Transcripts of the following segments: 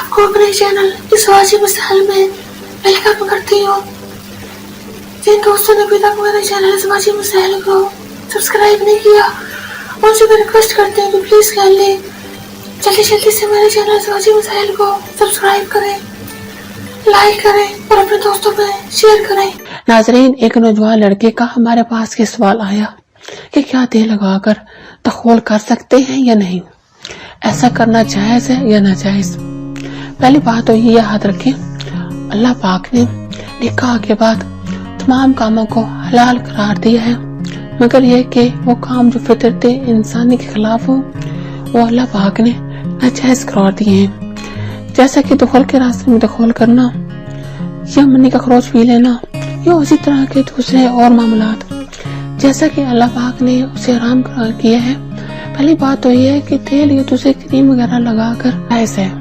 आपको अपने चैनल इस वाजिब मिसाल में वेलकम करती हूँ। जिन दोस्तों ने अभी तक मेरे चैनल इस वाजिब मिसाल को सब्सक्राइब नहीं किया, उनसे मैं रिक्वेस्ट करती हूँ कि प्लीज कर लें, जल्दी से मेरे चैनल इस वाजिब मिसाल को सब्सक्राइब करें, लाइक करें और अपने दोस्तों में शेयर करें। नाजरीन, एक नौजवान लड़के का हमारे पास ये सवाल आया कि क्या तेल लगाकर तखोल कर सकते हैं या नहीं, ऐसा करना जायज है या नाजायज। पहली बात तो ये याद रखें, अल्लाह पाक ने निकाह के बाद तमाम कामों को हलाल करार दिया है, मगर यह कि वो काम जो फितरत इंसानी के खिलाफ हो वो अल्लाह पाक ने नाजायज करार दिए हैं। जैसा कि दखल के रास्ते में दखल करना या मनी का खरोच पी लेना या उसी तरह के दूसरे और मामलात, जैसा कि अल्लाह पाक ने उसे हराम करार किया है। पहली बात तो ये है कि तेल या दूसरे क्रीम वगैरह लगाकर जायज है।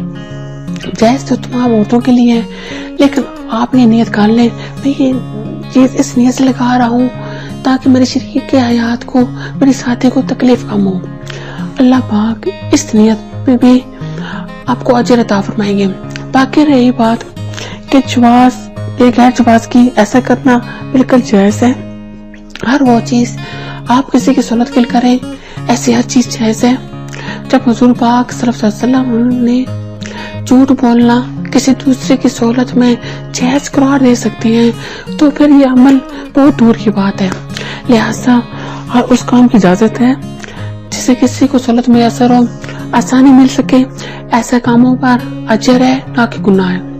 जायज तो तमाम औरतों के लिए है, लेकिन आप ये नियत कर लें, मैं ये चीज इस नियत से लगा रहा हूँ ताकि मेरे शरीक के हयात को, मेरे साथी को तकलीफ कम हो। अल्लाह पाक इस नियत में भी आपको अजर अता फरमाएंगे। बाकी रही बात कि जवाज या गैर जवाज की, ऐसा करना बिल्कुल जायज है। हर वो चीज आप किसी की सुन्नत के लिए करें, ऐसी हर चीज जायज है। जब हुजूर पाक सल्लल्लाहु अलैहि वसल्लम ने झूठ बोलना किसी दूसरे की सोहलत में जायज करार दे सकते हैं, तो फिर ये अमल बहुत दूर की बात है। लिहाजा हर उस काम की इजाजत है जिससे किसी को सोहलत में असर हो, आसानी मिल सके, ऐसे कामों पर अजर है ना कि गुनाह है।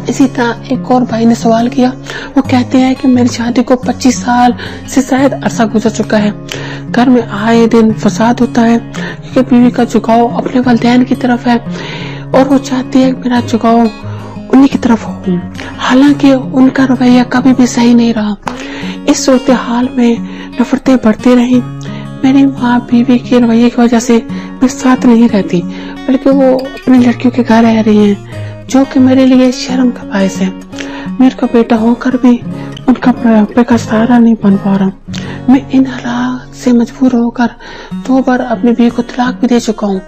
इसी तरह एक और भाई ने सवाल किया, वो कहते हैं कि मेरी शादी को 25 साल से शायद अरसा गुजर चुका है, घर में आए दिन फसाद होता है क्योंकि बीवी का झुकाव अपने वालिदैन की तरफ है और वो चाहती है कि मेरा झुकाव उन्हीं की तरफ हो, हालांकि उनका रवैया कभी भी सही नहीं रहा। इस सूरत हाल में नफरतें बढ़ती रही। मेरी माँ बीवी के रवैये की वजह से मेरे साथ नहीं रहती, बल्कि वो अपनी लड़कियों के घर रह रही हैं, जो कि मेरे लिए शर्म का बायस है। मेरे का बेटा होकर भी उनका बुढ़ापे का सहारा नहीं बन पा रहा। मैं इन हालात से मजबूर होकर 2 बार अपनी बीवी को तलाक भी दे चुका हूँ,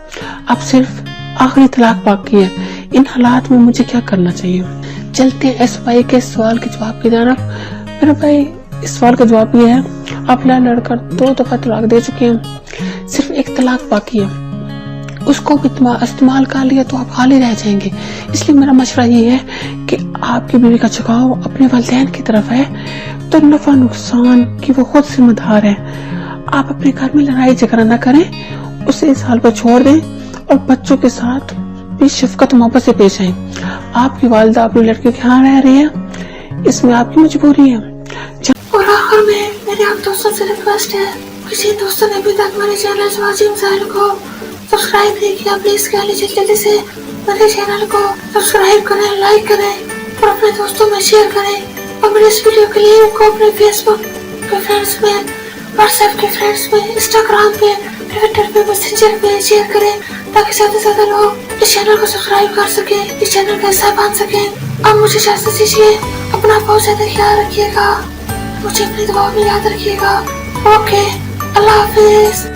अब सिर्फ आखिरी तलाक बाकी है। इन हालात में मुझे क्या करना चाहिए? चलते हैं इस भाई के सवाल के जवाब की जानब। मेरा भाई, इस सवाल का जवाब ये है, आप लड़कर 2 दफा तलाक दे चुके हैं, सिर्फ 1 तलाक बाकी है, उसको भी इस्तेमाल कर लिया तो आप खाली रह जाएंगे। इसलिए मेरा मशवरा ये है कि आपकी बीवी का झुकाव अपने वालिदैन की तरफ है, तो नफा नुकसान की वो खुद जिम्मेदार है। आप अपने घर में लड़ाई झगड़ा न करें, उसे इस हाल पर छोड़ दें और बच्चों के साथ भी शफकत मोहब्बत से पेश आए। आपकी वालिदा अपनी लड़कियों के यहाँ रह रही है, इसमें आपकी मजबूरी है। और आखिर में मेरे आप दोस्तों से रिक्वेस्ट है, किसी दोस्तों ने अभी तक मेरे चैनल इस वाजिब मिसाल को सब्सक्राइब नहीं किया, प्लीज कर लीजिए, जल्दी से मेरे चैनल को सब्सक्राइब करें, लाइक करें और अपने दोस्तों में शेयर करें। और मेरे इस वीडियो के लिंक को अपने फेसबुक के फ्रेंड्स में, व्हाट्सएप के फ्रेंड्स में, इंस्टाग्राम पे, ट्विटर पे, मैसेंजर पे शेयर करें ताकि ज्यादा से ज्यादा लोग इस चैनल को सब्सक्राइब कर सके, इस चैनल का हिस्सा बन सके। अब मुझे इजाजत दीजिए, अपना बहुत ज्यादा ख्याल रखिएगा, मुझे अपनी दुआ में याद रखिएगा। ओके, अल्लाह हाफिज।